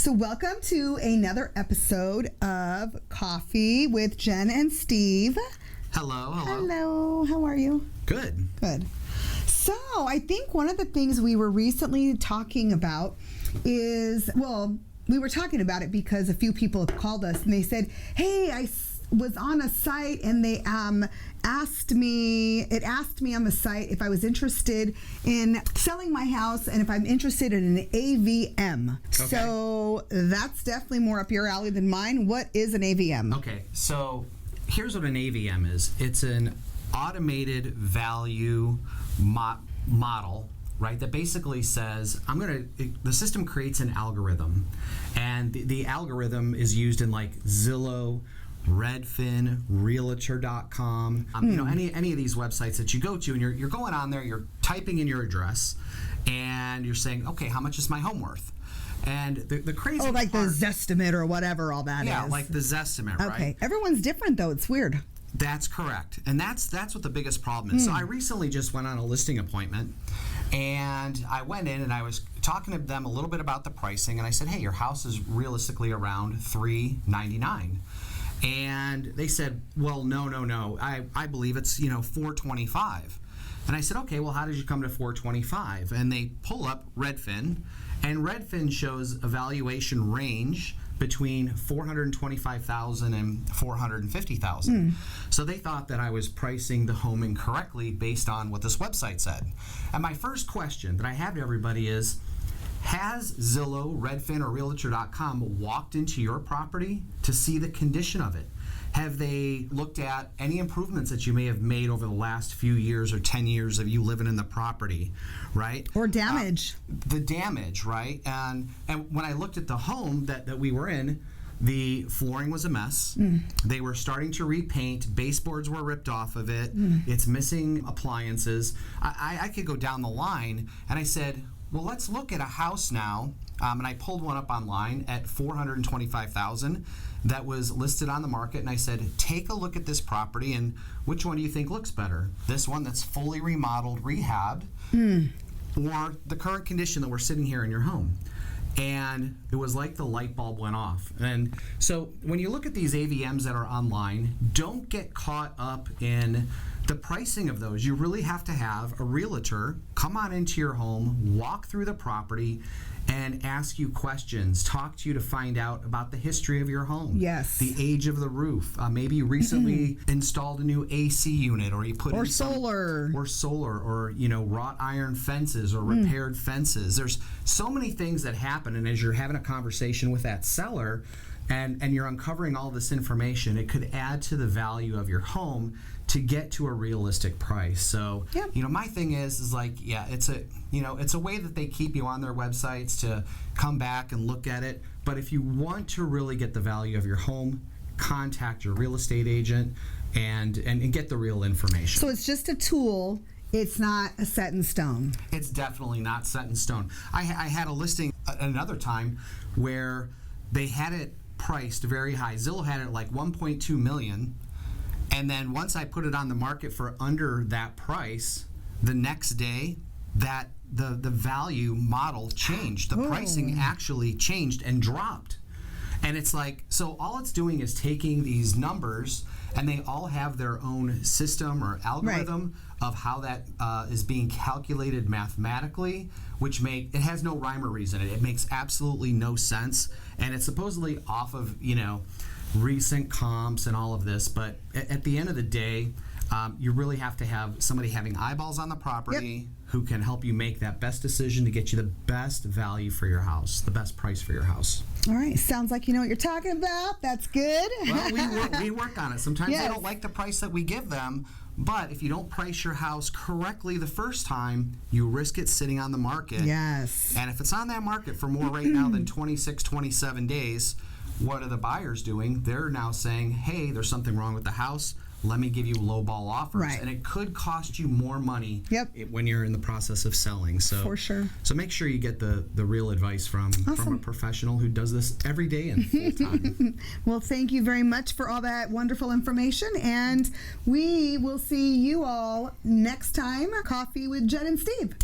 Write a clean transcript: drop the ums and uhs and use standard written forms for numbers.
So welcome to another episode of Coffee with Jen and Steve. Hello. Hello. How are you? Good. So I think one of the things we were recently talking about is, we were talking about it because a few people have called us and they said, hey, I was on a site and they asked me on the site if I was interested in selling my house and if I'm interested in an AVM. Okay. So that's definitely more up your alley than mine. What is an AVM? Okay, so here's what an AVM is. It's an automated value model, right, that basically says the system creates an algorithm, and the algorithm is used in like Zillow, Redfin, Realtor.com, any of these websites that you go to, and you're going on there, you're typing in your address, and you're saying, okay, how much is my home worth? And the crazy part, the Zestimate or whatever all that is. Yeah, like the Zestimate, right? Okay, everyone's different though. It's weird. That's correct, and that's what the biggest problem is. So I recently just went on a listing appointment, and I went in and I was talking to them a little bit about the pricing, and I said, hey, your house is realistically around $399. And they said, well, no. I believe it's, $425. And I said, okay, well, how did you come to $425? And they pull up Redfin, and Redfin shows a valuation range between $425,000 and $450,000. So they thought that I was pricing the home incorrectly based on what this website said. And my first question that I have to everybody is, has Zillow, Redfin, or Realtor.com walked into your property to see the condition of it? Have they looked at any improvements that you may have made over the last few years or 10 years of you living in the property, right? Or damage. The damage, right? And when I looked at the home that we were in, the flooring was a mess. They were starting to repaint. Baseboards were ripped off of it. It's missing appliances. I could go down the line, and I said, well, let's look at a house now, and I pulled one up online at $425,000 that was listed on the market, and I said, take a look at this property, and which one do you think looks better? This one that's fully remodeled, rehabbed, or the current condition that we're sitting here in your home? And it was like the light bulb went off. And so when you look at these AVMs that are online, don't get caught up in the pricing of those. You really have to have a realtor come on into your home, walk through the property, and ask you questions, talk to you to find out about the history of your home. Yes. The age of the roof. Maybe you recently installed a new AC unit, or you put in solar. Or solar, or wrought iron fences, or repaired fences. There's so many things that happen, and as you're having a conversation with that seller, and you're uncovering all this information, it could add to the value of your home to get to a realistic price. So, my thing is like, it's a way that they keep you on their websites to come back and look at it. But if you want to really get the value of your home, contact your real estate agent and get the real information. So it's just a tool. It's not a set in stone. It's definitely not set in stone. I had a listing another time where they had it priced very high. Zillow had it at like $1.2 million. And then once I put it on the market for under that price, the next day, that the value model changed. The pricing actually changed and dropped. And it's like, so all it's doing is taking these numbers, and they all have their own system or algorithm of how that is being calculated mathematically, which it has no rhyme or reason. It makes absolutely no sense. And it's supposedly off of, recent comps and all of this, but at the end of the day, you really have to have somebody having eyeballs on the property who can help you make that best decision to get you the best value for your house, the best price for your house. All right, sounds like you know what you're talking about. That's good. Well, we work on it. Sometimes they don't like the price that we give them, but if you don't price your house correctly the first time, you risk it sitting on the market. Yes. And if it's on that market for more right now than 26, 27 days, what are the buyers doing? They're now saying, hey, there's something wrong with the house. Let me give you lowball offers. Right. And it could cost you more money when you're in the process of selling. So, for sure. So make sure you get the real advice from a professional who does this every day and full time. Well, thank you very much for all that wonderful information. And we will see you all next time. Coffee with Jen and Steve.